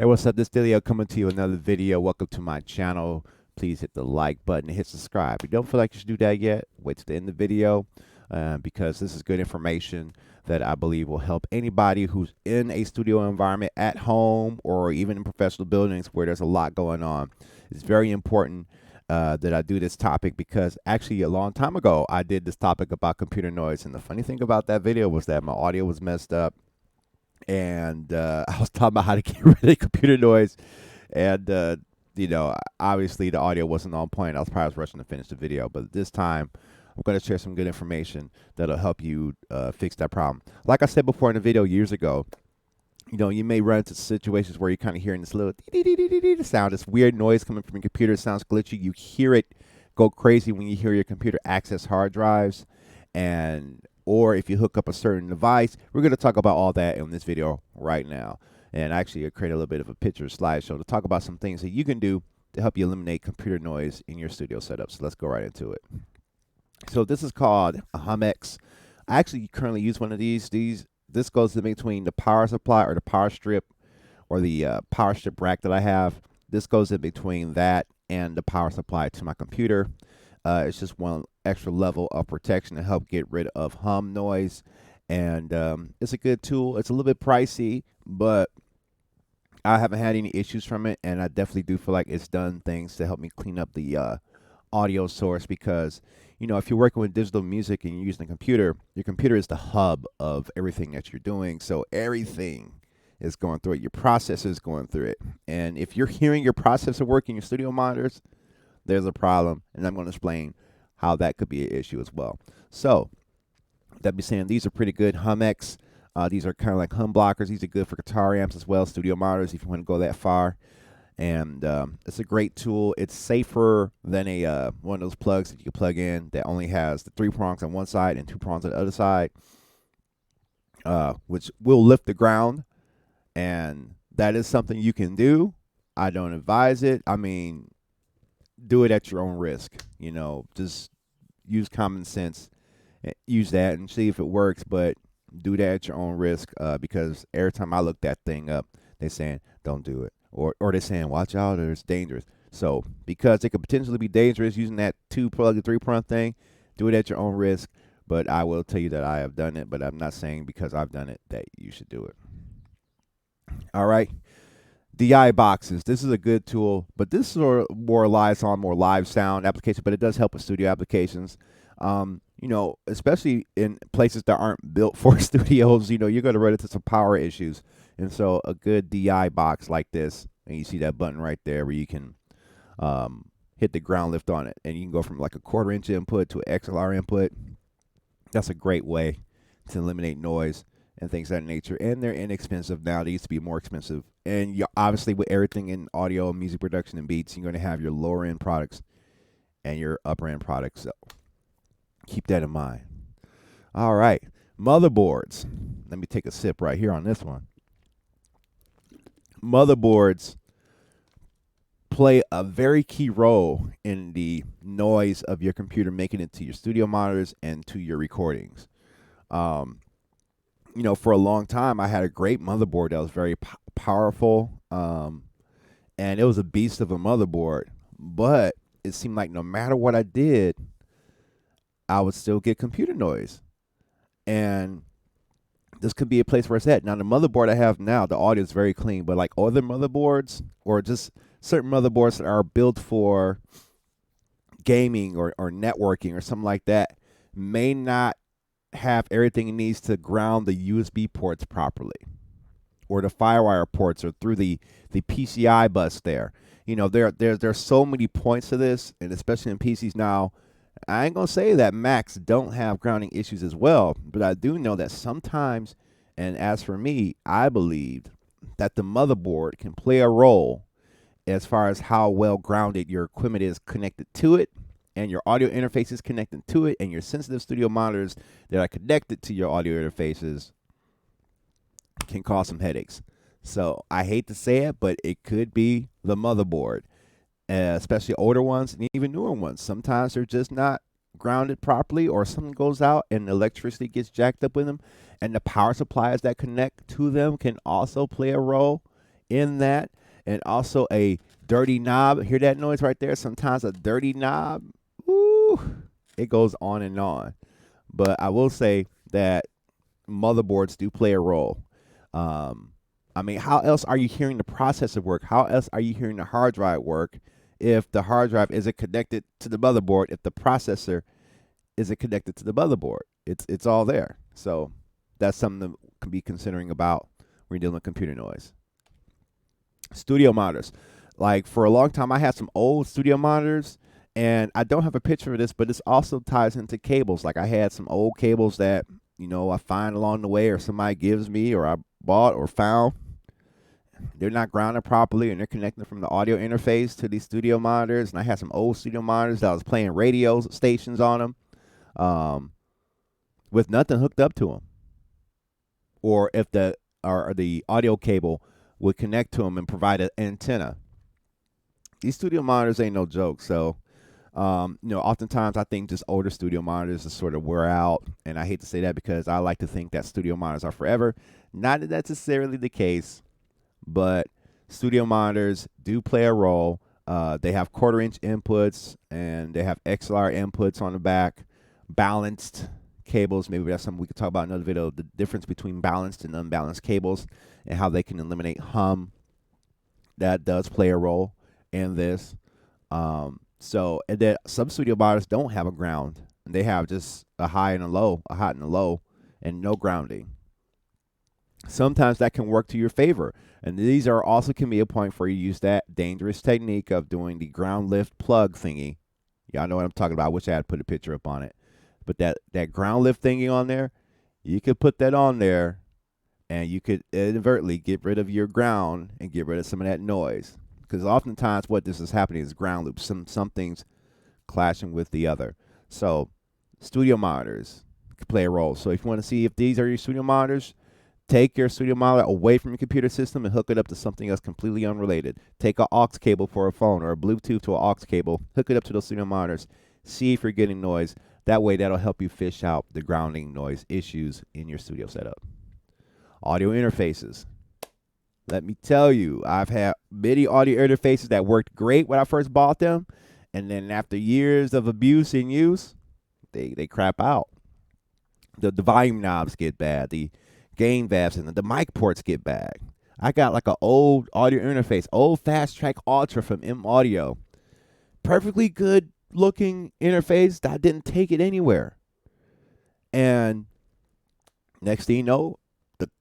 Hey, what's up? This video coming to you another video. Welcome to my channel. Please hit the like button and hit subscribe. If you don't feel like you should do that yet, wait to the end of the video because this is good information that I believe will help anybody who's in a studio environment at home or even in professional buildings where there's a lot going on. It's very important that I do this topic because actually a long time ago I did this topic about computer noise, and the funny thing about that video was that my audio was messed up, and I was talking about how to get rid of computer noise, and obviously the audio wasn't on point. I was probably rushing to finish the video, but this time I'm going to share some good information that'll help you fix that problem. Like I said before in the video years ago, you may run into situations where you're kind of hearing this little sound, this weird noise coming from your computer. It sounds glitchy. You hear it go crazy when you hear your computer access hard drives, and or if you hook up a certain device. We're going to talk about all that in this video right now. And actually, I create a little bit of a picture slideshow to talk about some things that you can do to help you eliminate computer noise in your studio setup. So let's go right into it. So this is called Ahamx. I actually currently use one of these. This goes in between the power supply or the power strip or the power strip rack that I have. This goes in between that and the power supply to my computer. It's just one extra level of protection to help get rid of hum noise, and it's a good tool. It's a little bit pricey, but I haven't had any issues from it, and I definitely do feel like it's done things to help me clean up the audio source, because if you're working with digital music and you're using a computer, your computer is the hub of everything that you're doing, so everything is going through it. Your processor is going through it, and if you're hearing your processor work in your studio monitors, there's a problem, and I'm going to explain how that could be an issue as well. So, that be saying, these are pretty good. Ahamx. These are kind of like hum blockers. These are good for guitar amps as well, studio monitors if you want to go that far. And it's a great tool. It's safer than a one of those plugs that you can plug in that only has the 3 prongs on one side and 2 prongs on the other side, which will lift the ground. And that is something you can do. I don't advise it. I mean, do it at your own risk. Just use common sense, use that and see if it works, but do that at your own risk, because every time I look that thing up, they're saying don't do it, or they're saying watch out, or it's dangerous. So because it could potentially be dangerous using that 2 plug and 3 prong thing, do it at your own risk. But I will tell you that I have done it, but I'm not saying because I've done it that you should do it. All right. DI boxes. This is a good tool, but this more relies on more live sound applications, but it does help with studio applications. Especially in places that aren't built for studios, you're going to run into some power issues. And so a good DI box like this, and you see that button right there where you can hit the ground lift on it, and you can go from like a 1/4 inch input to an XLR input. That's a great way to eliminate noise and things of that nature. And they're inexpensive now. They used to be more expensive. And obviously with everything in audio, music production, and beats, you're going to have your lower end products and your upper end products. So keep that in mind. All right. Motherboards. Let me take a sip right here on this one. Motherboards play a very key role in the noise of your computer, making it to your studio monitors and to your recordings. For a long time, I had a great motherboard that was very powerful, and it was a beast of a motherboard. But it seemed like no matter what I did, I would still get computer noise. And this could be a place where it's at. Now, the motherboard I have now, the audio is very clean, but like other motherboards or just certain motherboards that are built for gaming or networking or something like that may not have everything it needs to ground the USB ports properly, or the FireWire ports, or through the PCI bus there. There's so many points to this, and especially in PCs now. I ain't going to say that Macs don't have grounding issues as well, but I do know that sometimes, and as for me, I believe that the motherboard can play a role as far as how well grounded your equipment is connected to it, and your audio interface is connected to it, and your sensitive studio monitors that are connected to your audio interfaces can cause some headaches. So I hate to say it, but it could be the motherboard, especially older ones and even newer ones. Sometimes they're just not grounded properly, or something goes out and the electricity gets jacked up with them, and the power supplies that connect to them can also play a role in that, and also a dirty knob. Hear that noise right there? Sometimes a dirty knob, woo, it goes on and on. But I will say that motherboards do play a role. Um, I mean, how else are you hearing the processor work? How else are you hearing the hard drive work if the hard drive isn't connected to the motherboard? If the processor isn't connected to the motherboard, it's all there. So that's something to be considering about when you're dealing with computer noise. Studio monitors. Like for a long time, I had some old studio monitors, and I don't have a picture of this, but this also ties into cables. Like I had some old cables that I find along the way, or somebody gives me, or I bought or found. They're not grounded properly, and they're connected from the audio interface to these studio monitors. And I had some old studio monitors that I was playing radio stations on them, with nothing hooked up to them, or if the audio cable would connect to them and provide an antenna. These studio monitors ain't no joke. So, oftentimes I think just older studio monitors just sort of wear out, and I hate to say that because I like to think that studio monitors are forever. Not necessarily the case, but studio monitors do play a role. They have quarter-inch inputs, and they have XLR inputs on the back, balanced cables. Maybe that's something we could talk about in another video, the difference between balanced and unbalanced cables and how they can eliminate hum. That does play a role in this. And then some studio monitors don't have a ground, and they have just a high and a low, a hot and a low, and no grounding. Sometimes that can work to your favor, and these are also can be a point for you to use that dangerous technique of doing the ground lift plug thingy. Y'all know what I'm talking about. I wish I had put a picture up on it, but that ground lift thingy on there, you could put that on there, and you could inadvertently get rid of your ground and get rid of some of that noise. Because oftentimes what this is happening is ground loops. Something's clashing with the other. So studio monitors can play a role. So if you want to see if these are your studio monitors, take your studio monitor away from your computer system and hook it up to something else completely unrelated. Take an aux cable for a phone or a Bluetooth to an aux cable. Hook it up to those studio monitors. See if you're getting noise. That way that'll help you fish out the grounding noise issues in your studio setup. Audio interfaces. Let me tell you, I've had many audio interfaces that worked great when I first bought them, and then after years of abuse and use, they crap out. The volume knobs get bad. The gain valves and the mic ports get bad. I got like an old audio interface, old Fast Track Ultra from M Audio. Perfectly good looking interface that didn't take it anywhere. And next thing you know,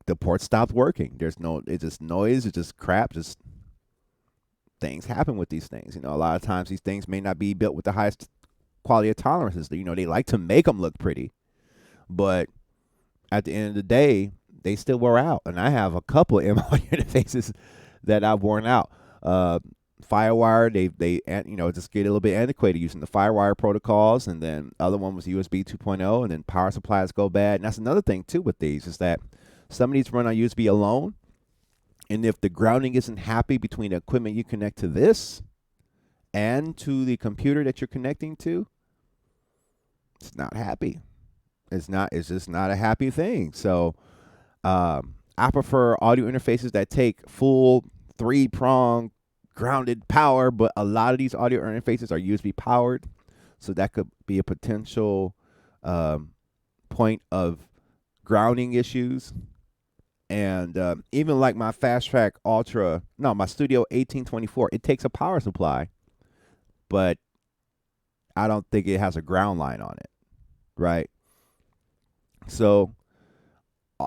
the port stopped working. It's just noise, it's just crap, just things happen with these things. A lot of times these things may not be built with the highest quality of tolerances. They like to make them look pretty, but at the end of the day, they still wear out. And I have a couple of M-audio interfaces that I've worn out. Firewire, they just get a little bit antiquated using the Firewire protocols, and then other one was USB 2.0, and then power supplies go bad. And that's another thing too with these is that some of these run on USB alone, and if the grounding isn't happy between the equipment you connect to this and to the computer that you're connecting to, it's not happy. It's just not a happy thing. So I prefer audio interfaces that take full 3-prong grounded power, but a lot of these audio interfaces are USB powered, so that could be a potential point of grounding issues. And even like my Fast Track Ultra, no, my Studio 1824, it takes a power supply, but I don't think it has a ground line on it, right? So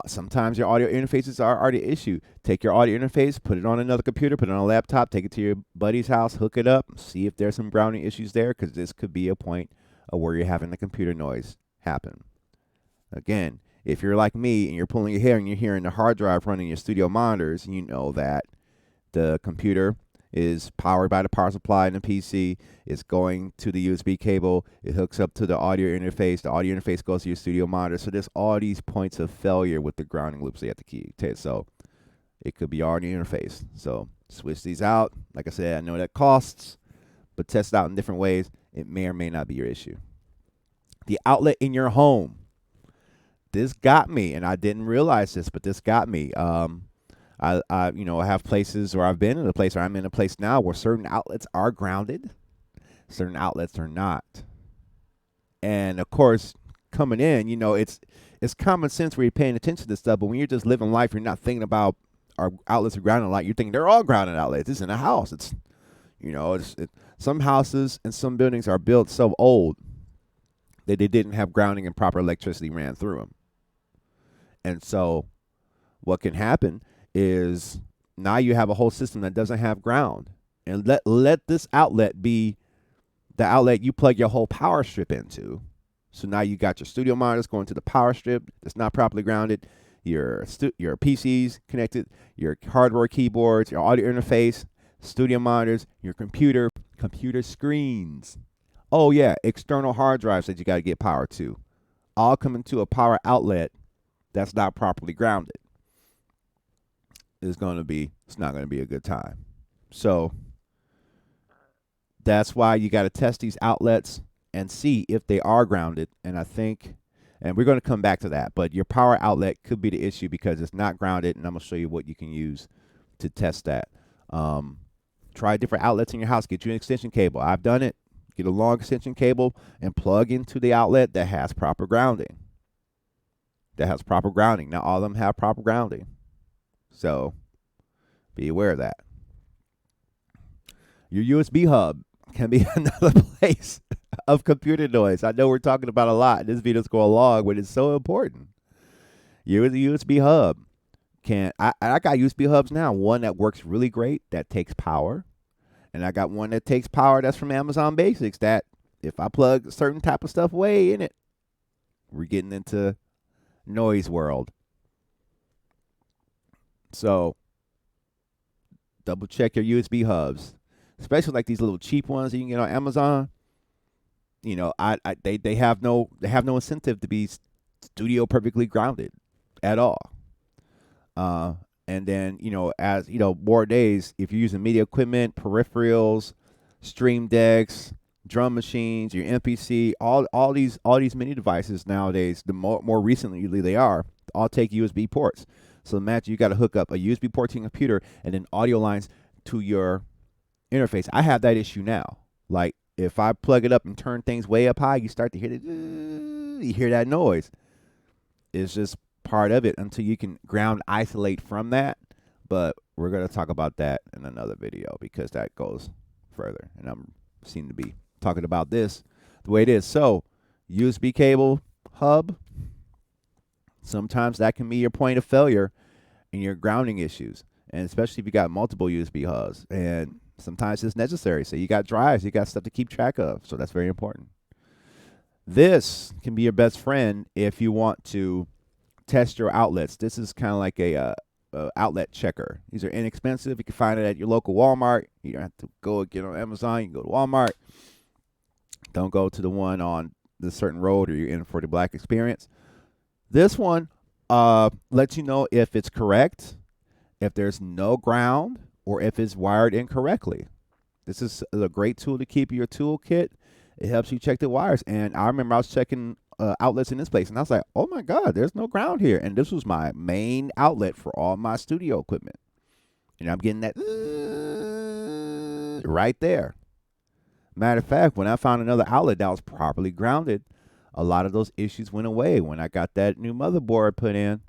sometimes your audio interfaces are the issue. Take your audio interface, put it on another computer, put it on a laptop, take it to your buddy's house, hook it up, see if there's some grounding issues there, because this could be a point of where you're having the computer noise happen. Again, if you're like me and you're pulling your hair and you're hearing the hard drive running your studio monitors, you know that the computer is powered by the power supply in the PC. It's going to the USB cable. It hooks up to the audio interface. The audio interface goes to your studio monitor. So there's all these points of failure with the grounding loops they have to keep. So it could be audio interface. So switch these out. Like I said, I know that costs, but test it out in different ways. It may or may not be your issue. The outlet in your home. This got me, and I didn't realize this, but this got me. I have places, or I've been in a place, or I'm in a place now where certain outlets are grounded, certain outlets are not. And of course, coming in, it's common sense where you're paying attention to stuff. But when you're just living life, you're not thinking about our outlets are grounded. Like you're thinking they're all grounded outlets. It's in a house. Some houses and some buildings are built so old that they didn't have grounding and proper electricity ran through them. And so what can happen is now you have a whole system that doesn't have ground. And let this outlet be the outlet you plug your whole power strip into. So now you got your studio monitors going to the power strip that's not properly grounded, your PCs connected, your hardware keyboards, your audio interface, studio monitors, your computer screens. Oh yeah, external hard drives that you got to get power to. All coming to a power outlet that's not properly grounded. It's not going to be a good time. So that's why you got to test these outlets and see if they are grounded. And we're going to come back to that, but your power outlet could be the issue because it's not grounded. And I'm going to show you what you can use to test that. Try different outlets in your house. Get you an extension cable. I've done it. Get a long extension cable and plug into the outlet that has proper grounding. Now, all of them have proper grounding. So be aware of that. Your USB hub can be another place of computer noise. I know we're talking about a lot. This video's going long, but it's so important. Your USB hub I got USB hubs now. One that works really great that takes power, and I got one that takes power that's from Amazon Basics. That if I plug a certain type of stuff way in it, we're getting into noise world. So double check your USB hubs, especially like these little cheap ones that you can get on Amazon. They have no incentive to be studio perfectly grounded at all. And then, as more days, if you're using media equipment, peripherals, stream decks, drum machines, your MPC, all these mini devices nowadays, the more recently they all take USB ports. So imagine you got to hook up a USB port to your computer and then audio lines to your interface. I have that issue now. Like if I plug it up and turn things way up high, you start to hear you hear that noise. It's just part of it until you can ground isolate from that. But we're going to talk about that in another video because that goes further. And I'm seem to be talking about this the way it is. So USB cable hub, sometimes that can be your point of failure in your grounding issues. And especially if you got multiple USB hubs. And sometimes it's necessary. So you got drives, you got stuff to keep track of. So that's very important. This can be your best friend if you want to test your outlets. This is kind of like a outlet checker. These are inexpensive. You can find it at your local Walmart. You don't have to go get on Amazon. You can go to Walmart. Don't go to the one on the certain road or you're in for the black experience. This one lets you know if it's correct, if there's no ground, or if it's wired incorrectly. This is a great tool to keep in your toolkit. It helps you check the wires. And I remember I was checking outlets in this place, and I was like, oh my God, there's no ground here. And this was my main outlet for all my studio equipment. And I'm getting that right there. Matter of fact, when I found another outlet that was properly grounded, a lot of those issues went away. When I got that new motherboard put in,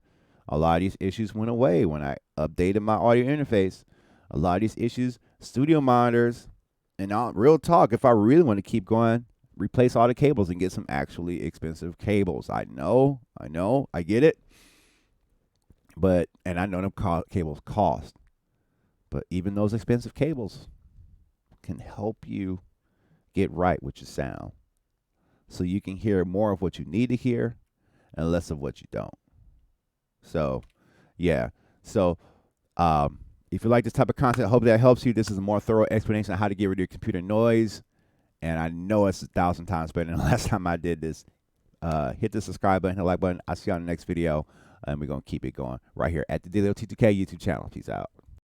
a lot of these issues went away. When I updated my audio interface, a lot of these issues, studio monitors, and real talk, if I really want to keep going, replace all the cables and get some actually expensive cables. I know, I get it. And I know them cables cost. But even those expensive cables can help you get right with your sound. So you can hear more of what you need to hear and less of what you don't. So, yeah. So, if you like this type of content, I hope that helps you. This is a more thorough explanation of how to get rid of your computer noise. And I know it's 1,000 times better than the last time I did this. Hit the subscribe button, hit the like button. I'll see you on the next video. And we're going to keep it going right here at the Daily OT2K YouTube channel. Peace out.